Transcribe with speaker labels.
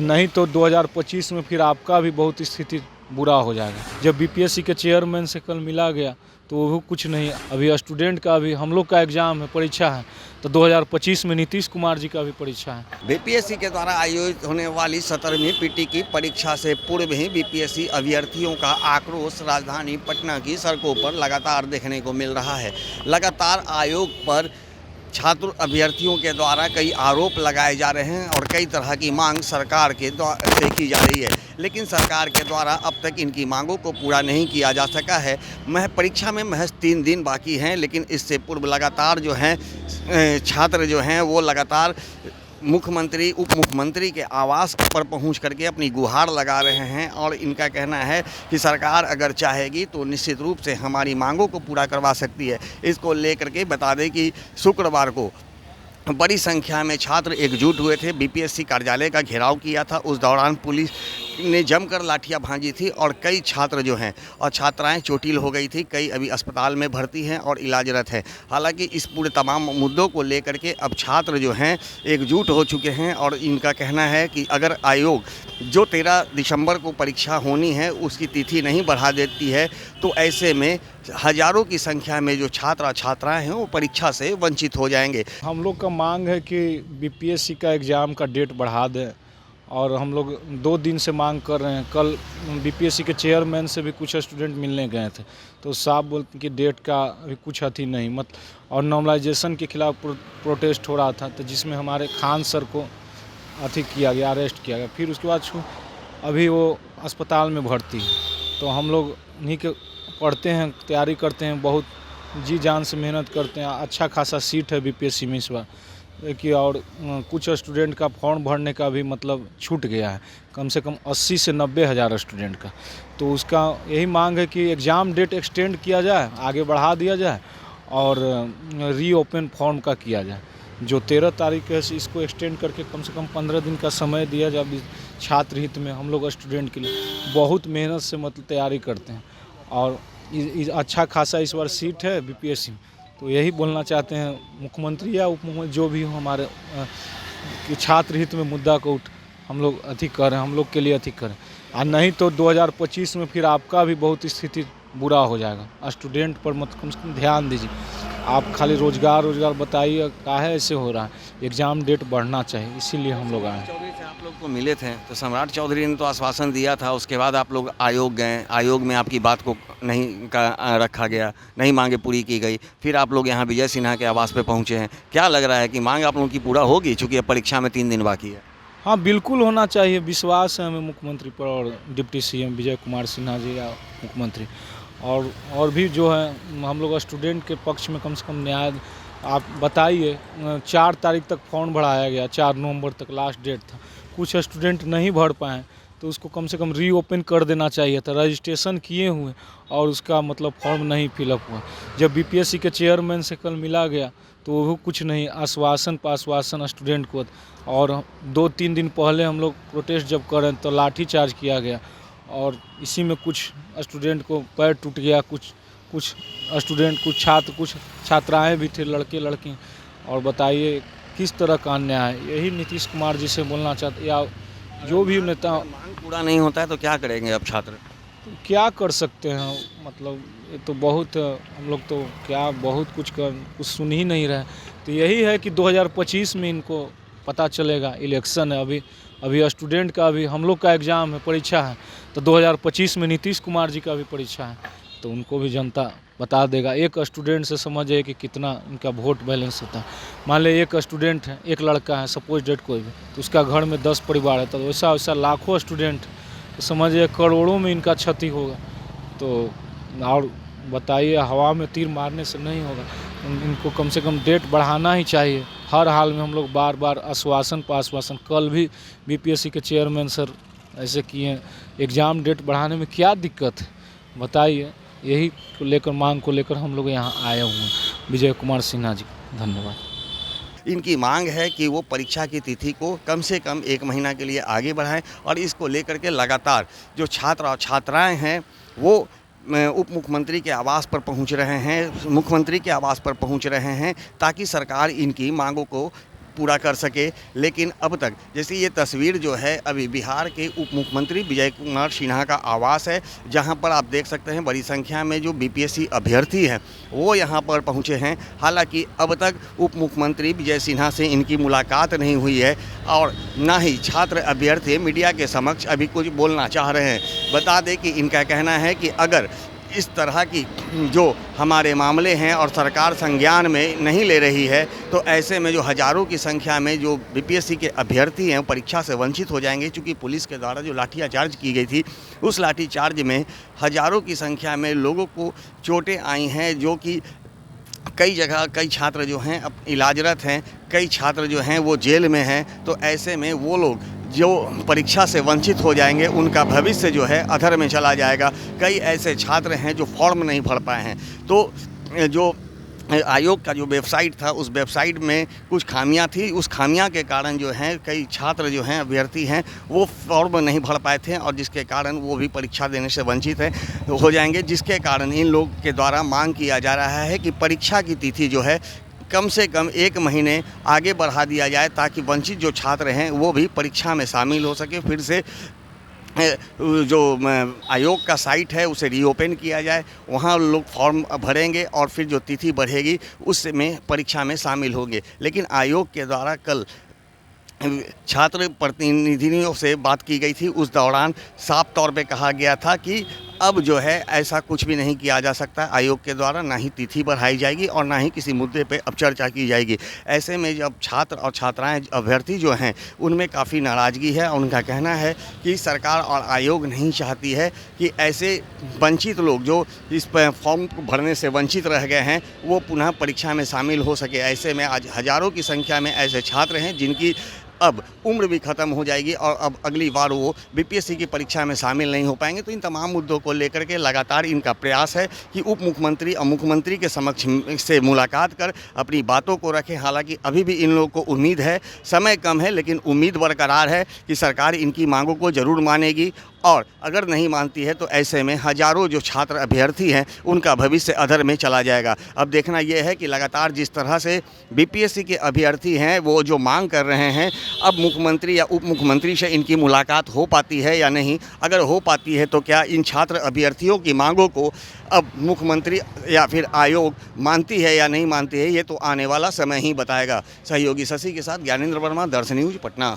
Speaker 1: और नहीं तो 2025 में फिर आपका भी बहुत स्थिति बुरा हो जाएगा। जब बीपीएससी के चेयरमैन से कल मिला गया तो वो कुछ नहीं, अभी स्टूडेंट का भी हम लोग का एग्ज़ाम है, परीक्षा है, तो 2025 में नीतीश कुमार जी का भी परीक्षा है।
Speaker 2: बीपीएससी के द्वारा आयोजित होने वाली 17वीं पीटी की परीक्षा से पूर्व ही बीपीएससी अभ्यर्थियों का आक्रोश राजधानी पटना की सड़कों पर लगातार देखने को मिल रहा है। लगातार आयोग पर छात्र अभ्यर्थियों के द्वारा कई आरोप लगाए जा रहे हैं और कई तरह की मांग सरकार के द्वारा से की जा रही है, लेकिन सरकार के द्वारा अब तक इनकी मांगों को पूरा नहीं किया जा सका है। परीक्षा में महज 3 दिन बाकी हैं, लेकिन इससे पूर्व लगातार जो हैं छात्र जो हैं वो लगातार मुख्यमंत्री उप मुख्यमंत्री के आवास पर पहुंच करके अपनी गुहार लगा रहे हैं और इनका कहना है कि सरकार अगर चाहेगी तो निश्चित रूप से हमारी मांगों को पूरा करवा सकती है। इसको लेकर के बता दें कि शुक्रवार को बड़ी संख्या में छात्र एकजुट हुए थे, बीपीएससी कार्यालय का घेराव किया था। उस दौरान पुलिस ने जमकर लाठियां भांजी थी और कई छात्र जो हैं और छात्राएं चोटिल हो गई थी, कई अभी अस्पताल में भर्ती हैं और इलाजरत हैं। हालांकि इस पूरे तमाम मुद्दों को लेकर के अब छात्र जो हैं एकजुट हो चुके हैं और इनका कहना है कि अगर आयोग जो 13 दिसंबर को परीक्षा होनी है उसकी तिथि नहीं बढ़ा देती है तो ऐसे में हज़ारों की संख्या में जो छात्राएं हैं वो परीक्षा से वंचित हो जाएंगे।
Speaker 1: हम लोग का मांग है कि बीपीएससी का एग्ज़ाम का डेट बढ़ा दें और हम लोग 2 दिन से मांग कर रहे हैं। कल बीपीएससी के चेयरमैन से भी कुछ स्टूडेंट मिलने गए थे तो साहब बोलते कि डेट का अभी कुछ अथी नहीं और नॉर्मलाइजेशन के खिलाफ प्रोटेस्ट हो रहा था, तो जिसमें हमारे खान सर को अथी किया गया, अरेस्ट किया गया। फिर उसके बाद अभी वो अस्पताल में भर्ती है। तो हम लोग नहीं के पढ़ते हैं, तैयारी करते हैं, बहुत जी जान से मेहनत करते हैं। अच्छा खासा सीट है बीपीएससी में इस बार कि और कुछ स्टूडेंट का फॉर्म भरने का भी छूट गया है, कम से कम 80 से 90 हज़ार स्टूडेंट का। तो उसका यही मांग है कि एग्ज़ाम डेट एक्सटेंड किया जाए, आगे बढ़ा दिया जाए और रीओपन फॉर्म का किया जाए। जो 13 तारीख है इसको एक्सटेंड करके कम से कम 15 दिन का समय दिया जाए। छात्र हित में हम लोग स्टूडेंट के लिए बहुत मेहनत से तैयारी करते हैं और अच्छा खासा इस बार सीट है बीपीएससी। तो यही बोलना चाहते हैं मुख्यमंत्री या उप मुख्यमंत्री जो भी हो हमारे कि छात्र हित में मुद्दा को हम लोग अधिक करें, हम लोग के लिए अधिक करें। और नहीं तो 2025 में फिर आपका भी बहुत स्थिति बुरा हो जाएगा। स्टूडेंट पर कम से कम ध्यान दीजिए। आप खाली रोजगार बताइए, काहे ऐसे हो रहा है। एग्ज़ाम डेट बढ़ना चाहिए, इसीलिए हम लोग आए।
Speaker 2: चौधरी से आप लोग को मिले थे तो सम्राट चौधरी ने तो आश्वासन दिया था, उसके बाद आप लोग आयोग गए, आयोग में आपकी बात को नहीं रखा गया, नहीं मांगे पूरी की गई। फिर आप लोग यहाँ विजय सिन्हा के आवास पे पहुँचे हैं। क्या लग रहा है कि मांग आप लोगों की पूरा होगी, चूँकि अब परीक्षा में 3 दिन बाकी है?
Speaker 1: हाँ, बिल्कुल होना चाहिए। विश्वास है हमें मुख्यमंत्री पर और डिप्टी सीएम विजय कुमार सिन्हा जी या मुख्यमंत्री और भी जो है हम लोग स्टूडेंट के पक्ष में कम से कम न्याय। आप बताइए 4 तारीख तक फॉर्म बढ़ाया गया, 4 नवंबर तक लास्ट डेट था। कुछ स्टूडेंट नहीं भर पाए तो उसको कम से कम रीओपन कर देना चाहिए था। रजिस्ट्रेशन किए हुए और उसका फॉर्म नहीं फिलअप हुआ। जब बीपीएससी के चेयरमैन से कल मिला गया तो वो कुछ नहीं, आश्वासन पाश्वासन स्टूडेंट को। और 2-3 दिन पहले हम लोग प्रोटेस्ट जब करें तो लाठीचार्ज किया गया और इसी में कुछ स्टूडेंट को पैर टूट गया, कुछ स्टूडेंट, कुछ छात्राएं भी थे, लड़के लड़की। और बताइए किस तरह का अन्याय है। यही नीतीश कुमार जी से बोलना चाहते या जो भी नेता।
Speaker 2: मांग पूरा नहीं होता है तो क्या करेंगे अब छात्र?
Speaker 1: तो क्या कर सकते हैं, ये तो बहुत हम लोग तो क्या बहुत कुछ सुन ही नहीं रहे। तो यही है कि 2025 में इनको पता चलेगा। इलेक्शन है, अभी स्टूडेंट का भी हम लोग का एग्ज़ाम है, परीक्षा है, तो 2025 में नीतीश कुमार जी का भी परीक्षा है, तो उनको भी जनता बता देगा। एक स्टूडेंट से समझिए कि कितना इनका वोट बैलेंस होता है। मान ले एक स्टूडेंट है, एक लड़का है, सपोज डेट कोई भी, तो उसका घर में 10 परिवार है, तो वैसा लाखों स्टूडेंट, तो समझिए करोड़ों में इनका क्षति होगा। तो और बताइए, हवा में तीर मारने से नहीं होगा। इनको कम से कम डेट बढ़ाना ही चाहिए। हर हाल में हम लोग बार आश्वासन पाश्वासन, कल भी बीपीएससी के चेयरमैन सर ऐसे किए। एग्ज़ाम डेट बढ़ाने में क्या दिक्कत है बताइए। यही को लेकर, मांग को लेकर हम लोग यहाँ आए हुए हैं। विजय कुमार सिन्हा जी, धन्यवाद।
Speaker 2: इनकी मांग है कि वो परीक्षा की तिथि को कम से कम 1 महीना के लिए आगे बढ़ाएं और इसको लेकर के लगातार जो छात्र और छात्राएं हैं वो उप मुख्यमंत्री के आवास पर पहुंच रहे हैं, मुख्यमंत्री के आवास पर पहुंच रहे हैं, ताकि सरकार इनकी मांगों को पूरा कर सके। लेकिन अब तक जैसे ये तस्वीर जो है अभी बिहार के उप मुख्यमंत्री विजय कुमार सिन्हा का आवास है, जहां पर आप देख सकते हैं बड़ी संख्या में जो बीपीएससी अभ्यर्थी हैं वो यहां पर पहुंचे हैं। हालांकि अब तक उप मुख्यमंत्री विजय सिन्हा से इनकी मुलाकात नहीं हुई है और ना ही छात्र अभ्यर्थी मीडिया के समक्ष अभी कुछ बोलना चाह रहे हैं। बता दें कि इनका कहना है कि अगर इस तरह की जो हमारे मामले हैं और सरकार संज्ञान में नहीं ले रही है तो ऐसे में जो हज़ारों की संख्या में जो बीपीएससी के अभ्यर्थी हैं परीक्षा से वंचित हो जाएंगे। चूँकि पुलिस के द्वारा जो लाठीचार्ज की गई थी उस लाठीचार्ज में हज़ारों की संख्या में लोगों को चोटें आई हैं, जो कि कई जगह कई छात्र जो हैं अब इलाजरत हैं, कई छात्र जो हैं वो जेल में हैं। तो ऐसे में वो लोग जो परीक्षा से वंचित हो जाएंगे उनका भविष्य जो है अधर में चला जाएगा। कई ऐसे छात्र हैं जो फॉर्म नहीं भर पाए हैं। तो जो आयोग का जो वेबसाइट था उस वेबसाइट में कुछ खामियां थी, उस खामियां के कारण जो हैं कई छात्र जो हैं अभ्यर्थी हैं वो फॉर्म नहीं भर पाए थे और जिसके कारण वो भी परीक्षा देने से वंचित हो जाएंगे। जिसके कारण इन लोग के द्वारा मांग किया जा रहा है कि परीक्षा की तिथि जो है कम से कम 1 महीने आगे बढ़ा दिया जाए ताकि वंचित जो छात्र हैं वो भी परीक्षा में शामिल हो सके। फिर से जो आयोग का साइट है उसे रीओपन किया जाए, वहाँ लोग फॉर्म भरेंगे और फिर जो तिथि बढ़ेगी उसमें परीक्षा में शामिल होंगे। लेकिन आयोग के द्वारा कल छात्र प्रतिनिधियों से बात की गई थी, उस दौरान साफ तौर पे कहा गया था कि अब जो है ऐसा कुछ भी नहीं किया जा सकता आयोग के द्वारा, ना ही तिथि बढ़ाई जाएगी और ना ही किसी मुद्दे पे अब चर्चा की जाएगी। ऐसे में जब छात्र और छात्राएं अभ्यर्थी जो हैं उनमें काफ़ी नाराज़गी है। उनका कहना है कि सरकार और आयोग नहीं चाहती है कि ऐसे वंचित लोग जो इस फॉर्म को भरने से वंचित रह गए हैं वो पुनः परीक्षा में शामिल हो सके। ऐसे में आज हज़ारों की संख्या में ऐसे छात्र हैं जिनकी अब उम्र भी ख़त्म हो जाएगी और अब अगली बार वो बीपीएससी की परीक्षा में शामिल नहीं हो पाएंगे। तो इन तमाम मुद्दों को लेकर के लगातार इनका प्रयास है कि उप मुख्यमंत्री और मुख्यमंत्री के समक्ष से मुलाकात कर अपनी बातों को रखें। हालांकि अभी भी इन लोगों को उम्मीद है, समय कम है लेकिन उम्मीद बरकरार है कि सरकार इनकी मांगों को ज़रूर मानेगी और अगर नहीं मानती है तो ऐसे में हज़ारों जो छात्र अभ्यर्थी हैं उनका भविष्य अधर में चला जाएगा। अब देखना यह है कि लगातार जिस तरह से बीपीएससी के अभ्यर्थी हैं वो जो मांग कर रहे हैं, अब मुख्यमंत्री या उप मुख्यमंत्री से इनकी मुलाकात हो पाती है या नहीं। अगर हो पाती है तो क्या इन छात्र अभ्यर्थियों की मांगों को अब मुख्यमंत्री या फिर आयोग मानती है या नहीं मानती है, ये तो आने वाला समय ही बताएगा। सहयोगी शशि के साथ ज्ञानेंद्र वर्मा, दर्शन न्यूज, पटना।